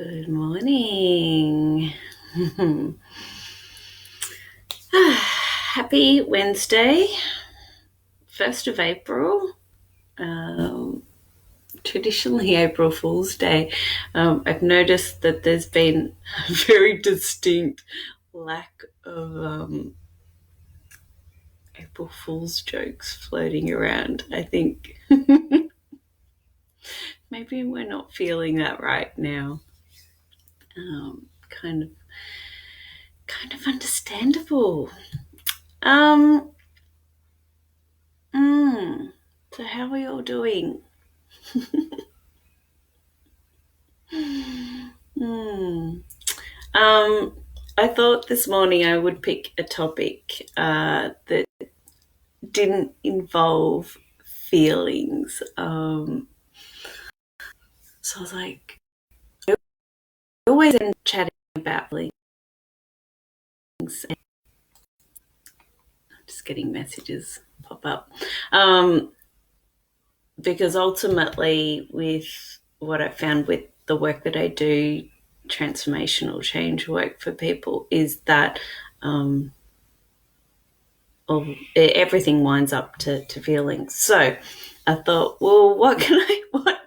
Good morning. Happy Wednesday, 1st of April. Traditionally April Fool's Day. I've noticed that there's been a very distinct lack of April Fool's jokes floating around. I think maybe we're not feeling that right now. Kind of understandable. So how are we all doing? I thought this morning I would pick a topic that didn't involve feelings. So I was like, I always end chatting about feelings. I'm just getting messages pop up. Because ultimately, with what I found with the work that I do, transformational change work for people, is that everything winds up to feelings. So I thought, well, what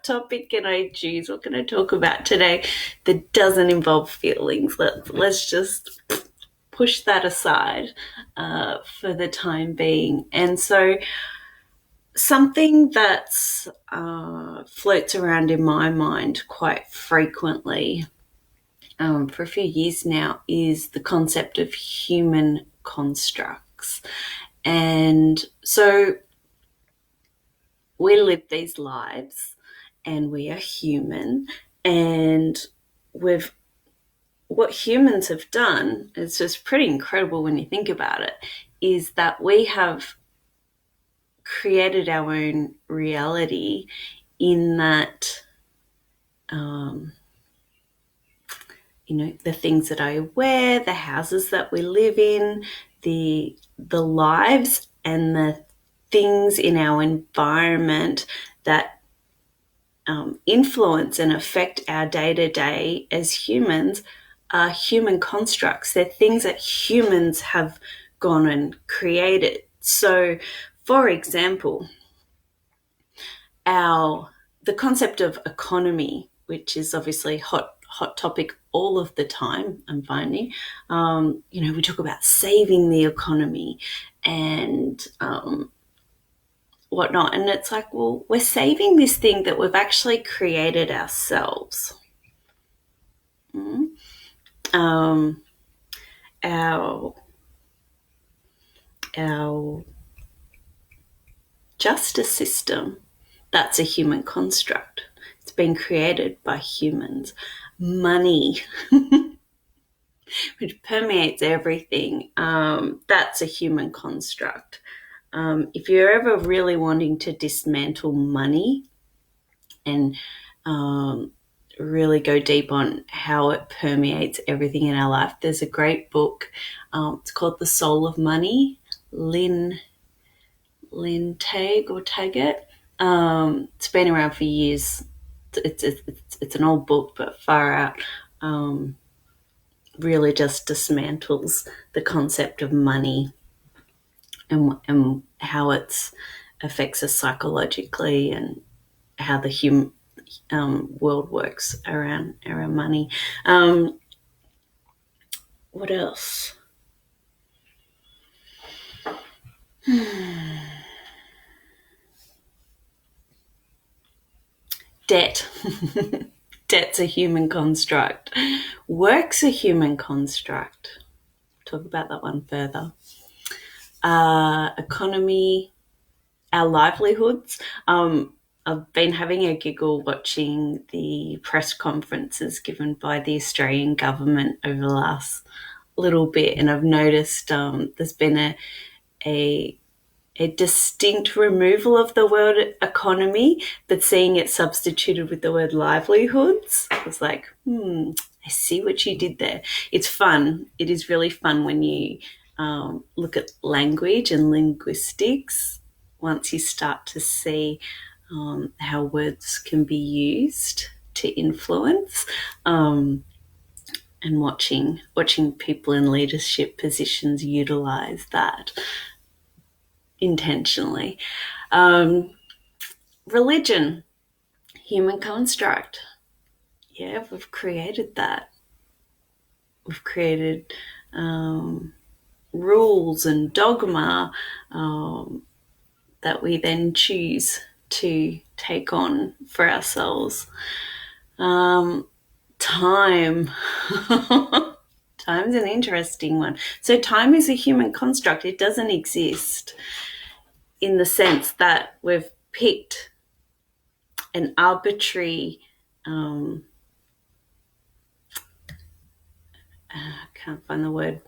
topic can I choose? What can I talk about today that doesn't involve feelings? Let's just push that aside for the time being. And so something that's floats around in my mind quite frequently for a few years now is the concept of human constructs. And so we live these lives and we are human, and what humans have done, it's just pretty incredible when you think about it, is that we have created our own reality in that the things that I wear, the houses that we live in, the lives and the things in our environment that influence and affect our day-to-day as humans are human constructs. They're things that humans have gone and created. So, for example, the concept of economy, which is obviously hot topic all of the time, I'm finding. We talk about saving the economy and whatnot. And it's like, well, we're saving this thing that we've actually created ourselves. Our justice system, that's a human construct. It's been created by humans. Money, which permeates everything, that's a human construct. If you're ever really wanting to dismantle money and really go deep on how it permeates everything in our life, there's a great book. It's called The Soul of Money, Lynn Taggart. It's been around for years. It's an old book, but far out. Really just dismantles the concept of money and how it affects us psychologically and how the human world works around money. What else? Debt. Debt's a human construct. Work's a human construct. Talk about that one further. Economy, our livelihoods. I've been having a giggle watching the press conferences given by the Australian government over the last little bit, and I've noticed there's been a distinct removal of the word economy, but seeing it substituted with the word livelihoods. I was like, I see what you did there. It's fun. It is really fun when you look at language and linguistics, once you start to see how words can be used to influence, and watching people in leadership positions utilize that intentionally. Religion, human construct. Yeah, we've created that. We've created rules and dogma that we then choose to take on for ourselves. Time. Time's an interesting one. So time is a human construct. It doesn't exist in the sense that we've picked an arbitrary, I can't find the word,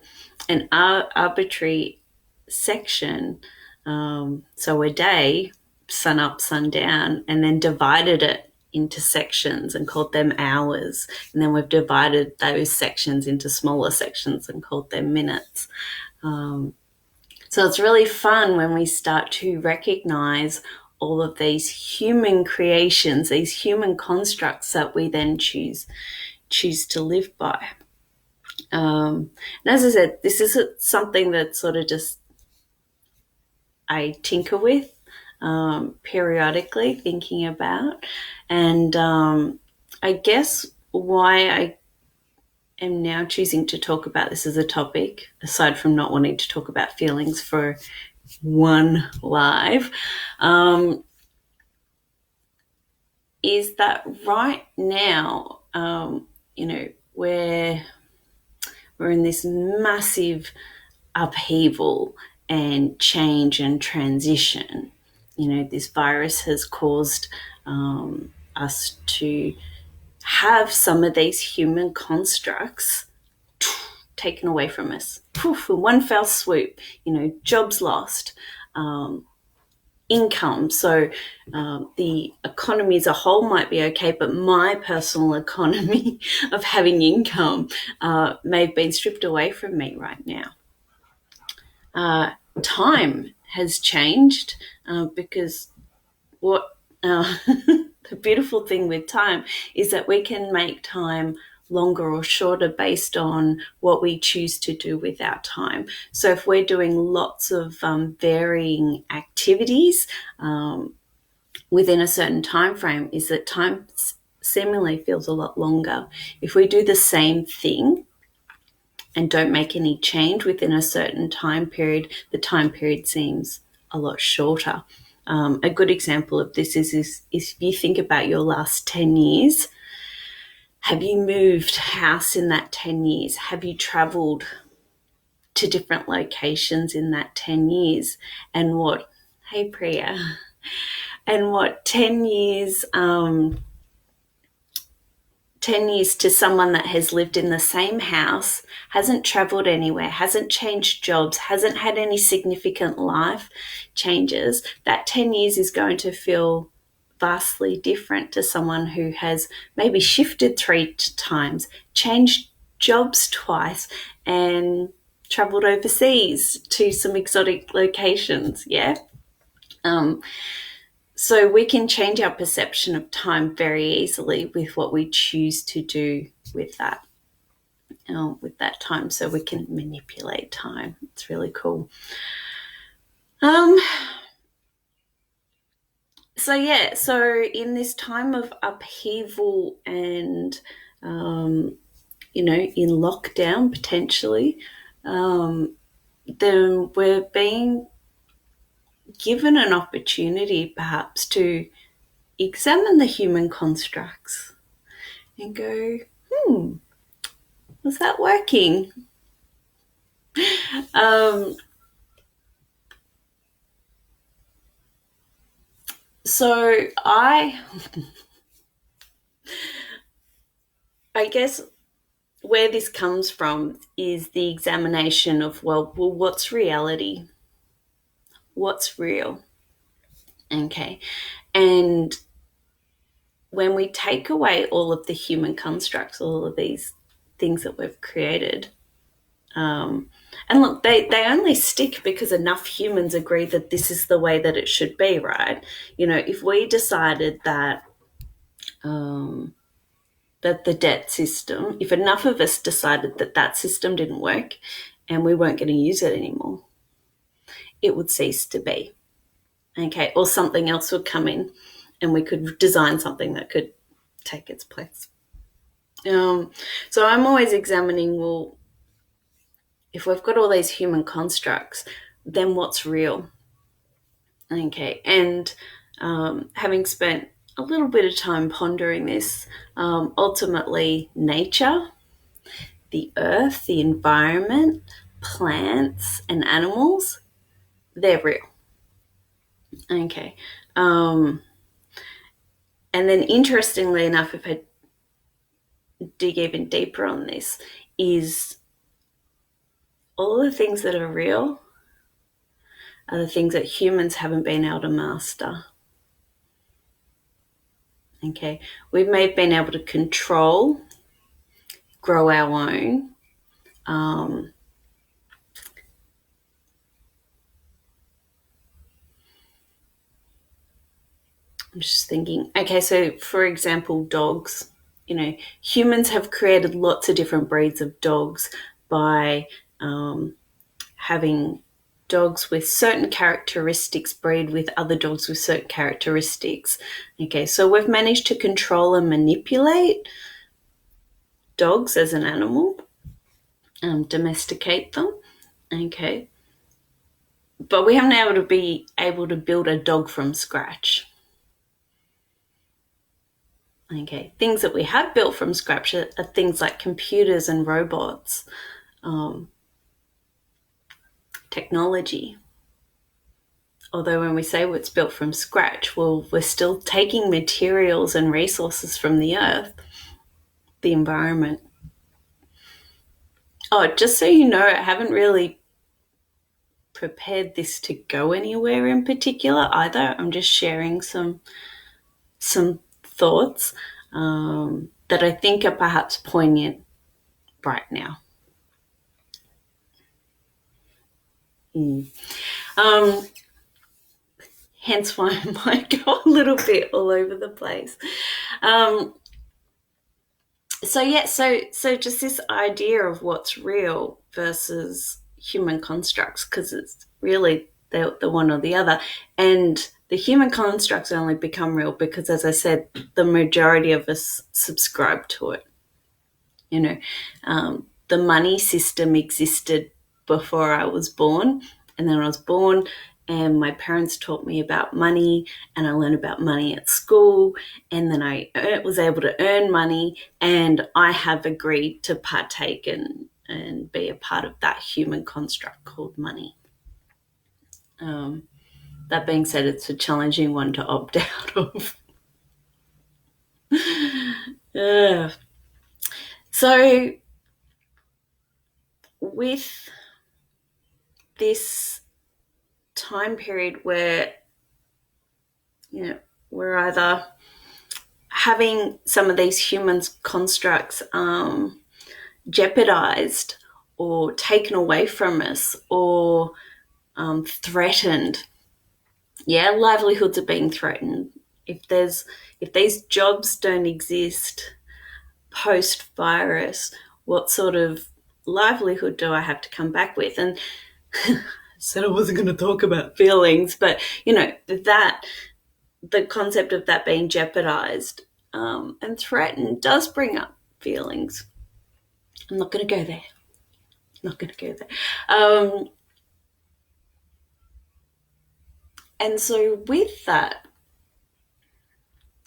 an arbitrary section. So a day, sun up, sun down, and then divided it into sections and called them hours. And then we've divided those sections into smaller sections and called them minutes. So it's really fun when we start to recognize all of these human creations, these human constructs that we then choose to live by. And as I said, this is something that sort of just I tinker with periodically, thinking about. And I guess why I am now choosing to talk about this as a topic, aside from not wanting to talk about feelings for one live, is that right now, we're in this massive upheaval and change and transition. This virus has caused us to have some of these human constructs taken away from us. Poof, in one fell swoop, jobs lost, income. So the economy as a whole might be okay, but my personal economy of having income may have been stripped away from me right now. Time has changed because what the beautiful thing with time is that we can make time longer or shorter based on what we choose to do with our time. So if we're doing lots of varying activities within a certain time frame, is that time seemingly feels a lot longer. If we do the same thing and don't make any change within a certain time period, the time period seems a lot shorter. A good example of this is if you think about your last 10 years, have you moved house in that 10 years? Have you traveled to different locations in that 10 years? And what, hey Priya, and what 10 years, 10 years to someone that has lived in the same house, hasn't traveled anywhere, hasn't changed jobs, hasn't had any significant life changes, that 10 years is going to feel vastly different to someone who has maybe shifted 3 times, changed jobs twice, and traveled overseas to some exotic locations. Yeah. So we can change our perception of time very easily with what we choose to do with that time. So we can manipulate time. It's really cool. So in this time of upheaval and in lockdown potentially, then we're being given an opportunity perhaps to examine the human constructs and go, was that working? So I guess where this comes from is the examination of, well, what's reality? What's real? Okay. And when we take away all of the human constructs, all of these things that we've created, and look, they only stick because enough humans agree that this is the way that it should be, right? If we decided that that the debt system, if enough of us decided that that system didn't work and we weren't going to use it anymore, it would cease to be. Okay, or something else would come in and we could design something that could take its place. So I'm always examining, well, if we've got all these human constructs, then what's real? Okay, and having spent a little bit of time pondering this, ultimately, nature, the earth, the environment, plants, and animals, they're real. Okay. And then, interestingly enough, if I dig even deeper on this, is all the things that are real are the things that humans haven't been able to master. Okay, we may have been able to control, grow our own. I'm just thinking, okay, so for example, dogs. Humans have created lots of different breeds of dogs by having dogs with certain characteristics breed with other dogs with certain characteristics. Okay, so we've managed to control and manipulate dogs as an animal, domesticate them. Okay, but we haven't been able to build a dog from scratch. Okay, things that we have built from scratch are things like computers and robots, technology. Although when we say it's built from scratch, well, we're still taking materials and resources from the earth, the environment. Oh, just so you know, I haven't really prepared this to go anywhere in particular either. I'm just sharing some thoughts that I think are perhaps poignant right now. Hence why I might go a little bit all over the place. So just this idea of what's real versus human constructs, because it's really the one or the other. And the human constructs only become real because, as I said, the majority of us subscribe to it. The money system existed before I was born, and then I was born, and my parents taught me about money, and I learned about money at school, and then I was able to earn money, and I have agreed to partake and be a part of that human construct called money. That being said, it's a challenging one to opt out of. So with this time period where we're either having some of these humans constructs jeopardized or taken away from us or threatened. Livelihoods are being threatened. If these jobs don't exist post-virus, what sort of livelihood do I have to come back with? And I said I wasn't going to talk about feelings, but that the concept of that being jeopardized and threatened does bring up feelings. I'm not going to go there. And so with that,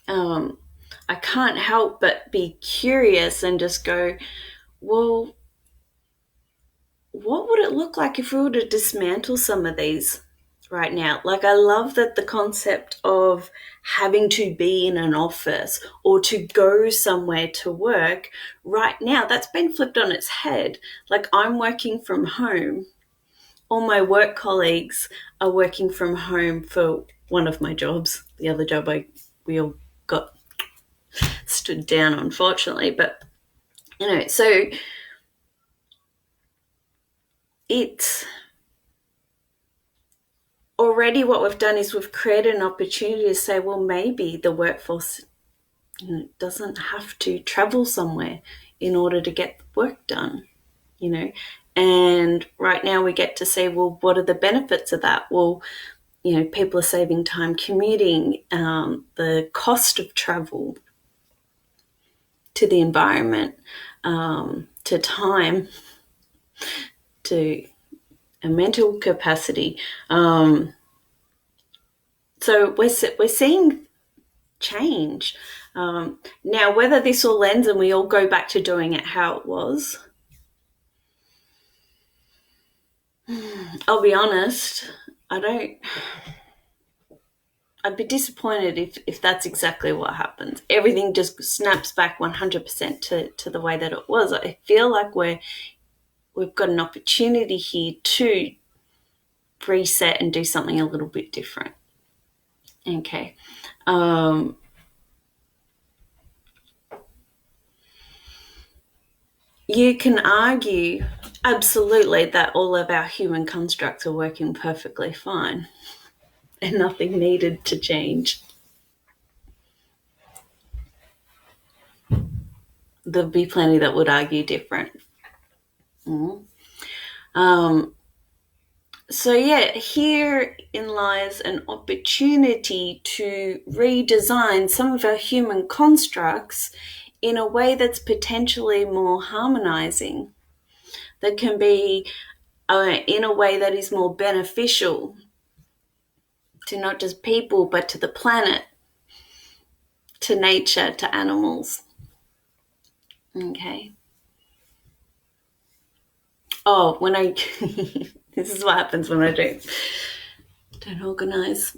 I can't help but be curious and just go, well, what would it look like if we were to dismantle some of these right now? Like, I love that the concept of having to be in an office or to go somewhere to work right now, that's been flipped on its head. Like, I'm working from home. All my work colleagues are working from home for one of my jobs. The other job we all got stood down, unfortunately. But, so it's already what we've done is we've created an opportunity to say, well, maybe the workforce doesn't have to travel somewhere in order to get the work done, you know. And right now we get to say, well, what are the benefits of that? Well, people are saving time commuting, the cost of travel to the environment, to time, to a mental capacity. So we're seeing change. Now, whether this all ends and we all go back to doing it how it was, I'll be honest, I'd be disappointed if that's exactly what happens. Everything just snaps back 100% to the way that it was. I feel like we've got an opportunity here to reset and do something a little bit different. Okay. You can argue absolutely that all of our human constructs are working perfectly fine and nothing needed to change. There'll be plenty that would argue different. So yeah, herein lies an opportunity to redesign some of our human constructs in a way that's potentially more harmonizing, that can be in a way that is more beneficial to not just people, but to the planet, to nature, to animals. Okay. Oh, when I this is what happens when I don't organize.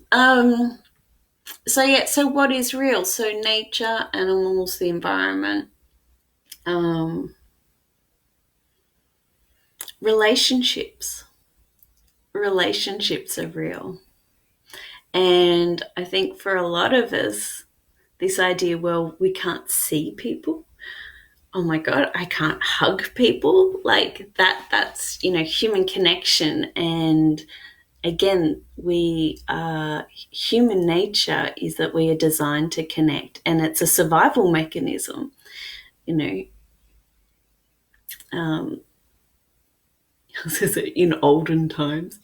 So what is real? So nature, animals, the environment, relationships. Relationships are real. And I think for a lot of us, this idea, well, we can't see people. Oh my God, I can't hug people. Like that's human connection. And again, human nature is that we are designed to connect, and it's a survival mechanism, in olden times,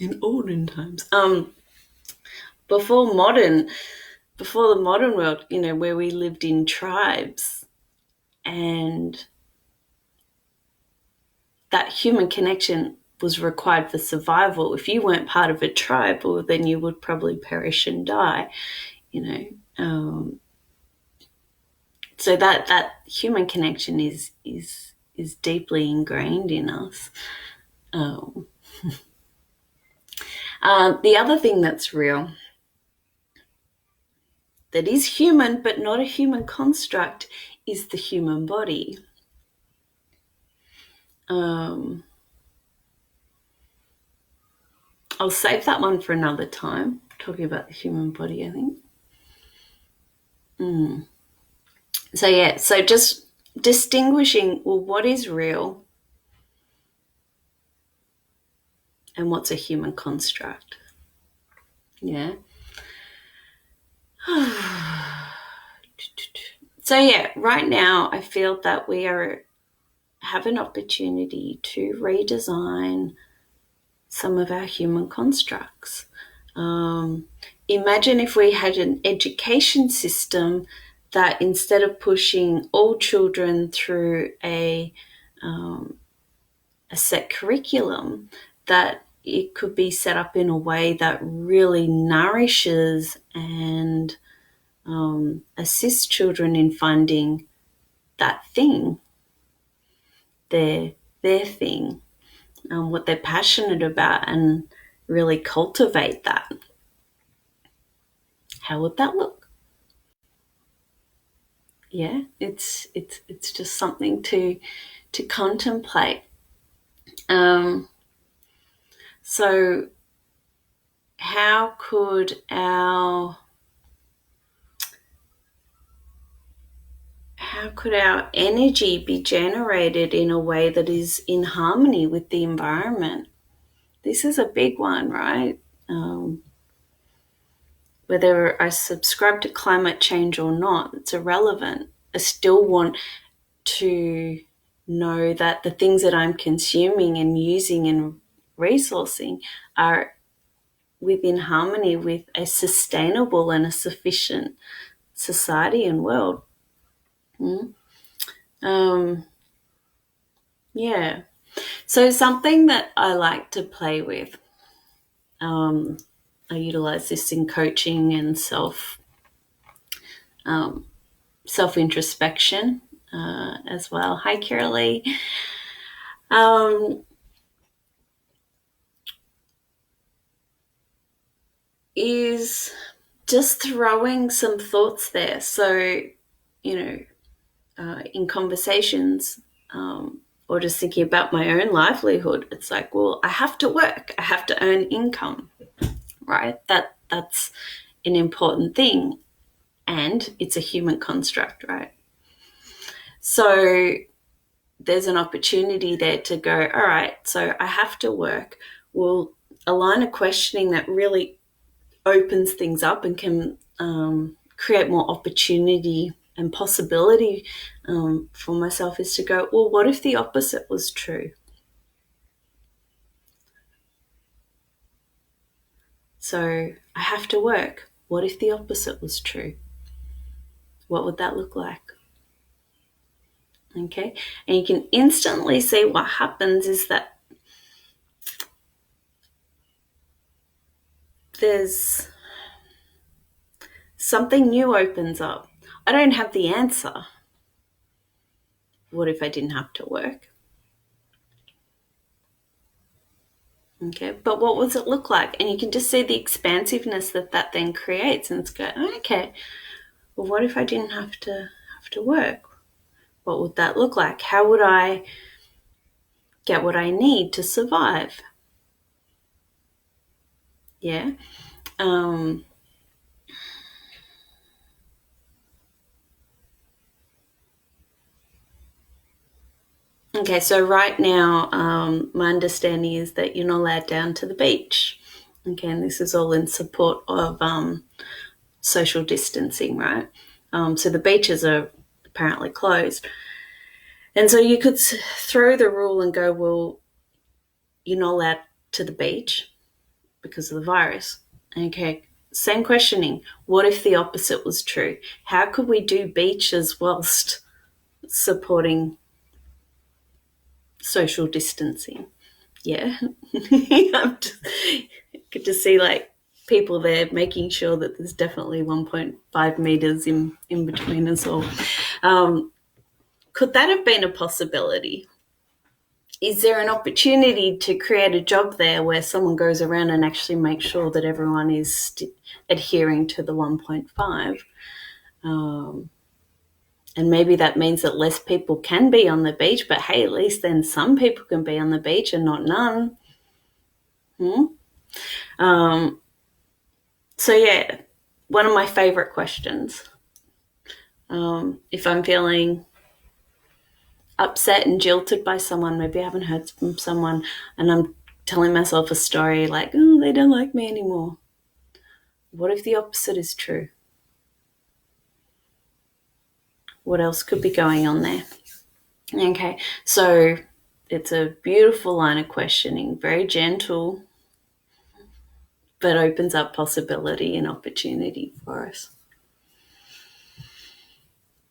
before the modern world, where we lived in tribes, and that human connection was required for survival. If you weren't part of a tribe, well, then you would probably perish and die, so that human connection is deeply ingrained in us. The other thing that's real, that is human but not a human construct, is the human body. I'll save that one for another time, talking about the human body, I think. So just distinguishing, well, what is real and what's a human construct. Yeah. So yeah, right now I feel that we have an opportunity to redesign some of our human constructs. Imagine if we had an education system that, instead of pushing all children through a set curriculum, that it could be set up in a way that really nourishes and assists children in finding that thing, their thing, what they're passionate about, and really cultivate that. How would that look? Yeah, it's just something to contemplate. So how could our energy be generated in a way that is in harmony with the environment? This is a big one, right? whether I subscribe to climate change or not, it's irrelevant. I still want to know that the things that I'm consuming and using and resourcing are within harmony with a sustainable and a sufficient society and world. Yeah. So something that I like to play with, I utilize this in coaching and self introspection as well. Hi, Kiralee. Is just throwing some thoughts there. So, in conversations, or just thinking about my own livelihood, it's like, well, I have to work, I have to earn income, right? That's an important thing, and it's a human construct, right? So there's an opportunity there to go, all right, so I have to work. Well, a line of questioning that really opens things up and can create more opportunity and possibility for myself is to go, well, what if the opposite was true? So I have to work. What if the opposite was true? What would that look like? Okay. And you can instantly see what happens is that there's something new opens up. I don't have the answer. What if I didn't have to work? Okay, but what does it look like? And you can just see the expansiveness that then creates, and it's go, okay, well, what if I didn't have to work? What would that look like? How would I get what I need to survive? Yeah. Okay, so right now, my understanding is that you're not allowed down to the beach. Okay, and this is all in support of social distancing, right? So the beaches are apparently closed. And so you could throw the rule and go, well, you're not allowed to the beach because of the virus. Okay, same questioning. What if the opposite was true? How could we do beaches whilst supporting social distancing? Yeah. I'm just, good to see like people there making sure that there's definitely 1.5 meters in between us all. Could that have been a possibility? Is there an opportunity to create a job there where someone goes around and actually makes sure that everyone is adhering to the 1.5? And maybe that means that less people can be on the beach, but hey, at least then some people can be on the beach and not none. So yeah, one of my favorite questions. If I'm feeling upset and jilted by someone, maybe I haven't heard from someone, and I'm telling myself a story like, oh, they don't like me anymore. What if the opposite is true? What else could be going on there? Okay, so it's a beautiful line of questioning, very gentle, but opens up possibility and opportunity for us.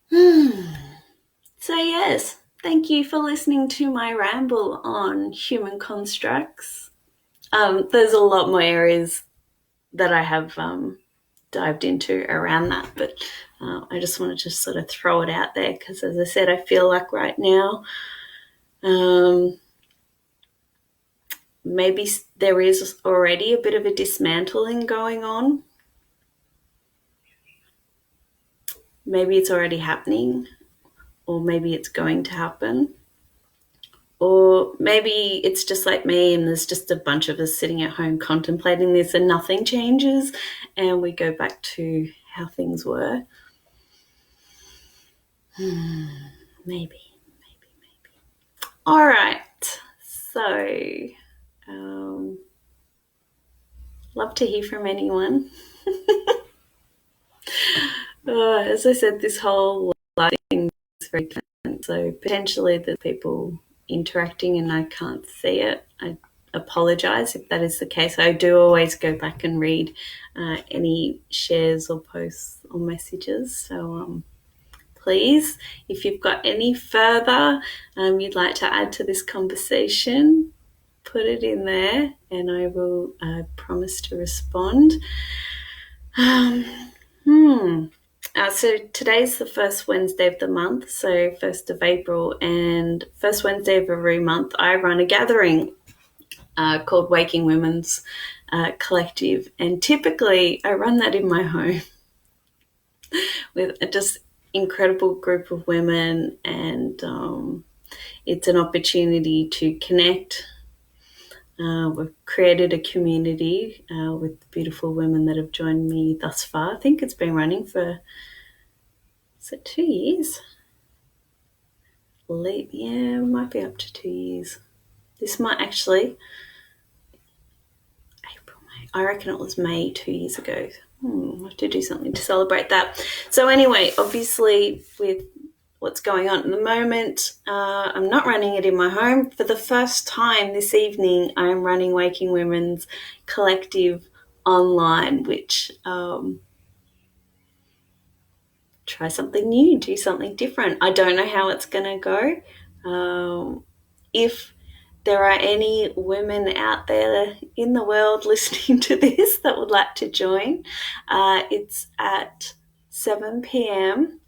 So yes, thank you for listening to my ramble on human constructs. There's a lot more areas that I have dived into around that, but I just wanted to sort of throw it out there because, as I said, I feel like right now maybe there is already a bit of a dismantling going on. Maybe it's already happening, or maybe it's going to happen. Or maybe it's just like me and there's just a bunch of us sitting at home contemplating this and nothing changes and we go back to how things were. Maybe. All right. So, love to hear from anyone. As I said, this whole life thing is very different. So potentially the people interacting and I can't see it. I apologise if that is the case. I do always go back and read any shares or posts or messages. So please, if you've got any further you'd like to add to this conversation, put it in there and I will promise to respond. Um, so today's the first Wednesday of the month, so 1st of April, and first Wednesday of every month I run a gathering called Waking Women's Collective, and typically I run that in my home with a just incredible group of women, and it's an opportunity to connect. We've created a community with beautiful women that have joined me thus far. I think it's been running for, is it 2 years? Yeah, it might be up to 2 years. This might actually, April, May. I reckon it was May 2 years ago. I'll have to do something to celebrate that. So anyway, obviously with what's going on at the moment, I'm not running it in my home. For the first time this evening, I'm running Waking Women's Collective online, which try something new, do something different. I don't know how it's going to go. If there are any women out there in the world listening to this that would like to join, it's at 7 p.m.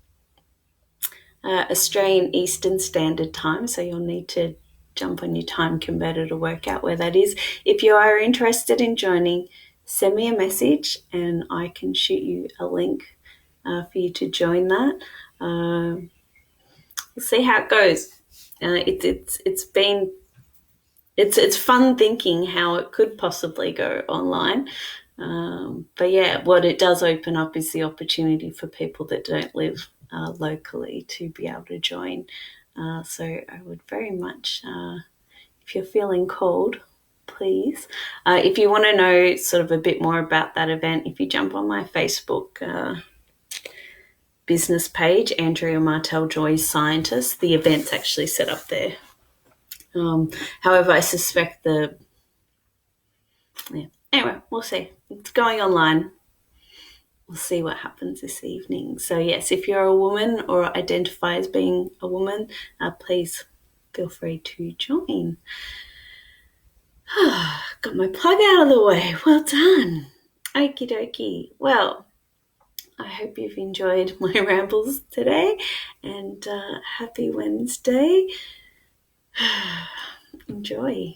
Australian Eastern Standard Time, so you'll need to jump on your time converter to work out where that is. If you are interested in joining, send me a message and I can shoot you a link for you to join that. We'll see how it goes. It's fun thinking how it could possibly go online. But yeah, what it does open up is the opportunity for people that don't live locally to be able to join. So I would very much, if you're feeling called, please. If you want to know sort of a bit more about that event, if you jump on my Facebook business page, Andrea Martell Joy Scientist, the event's actually set up there. However, I suspect anyway, we'll see. It's going online. We'll see what happens this evening. So yes, if you're a woman or identify as being a woman, please feel free to join. Got my plug out of the way. Well done. Okie dokie. Well, I hope you've enjoyed my rambles today, and happy Wednesday. Enjoy.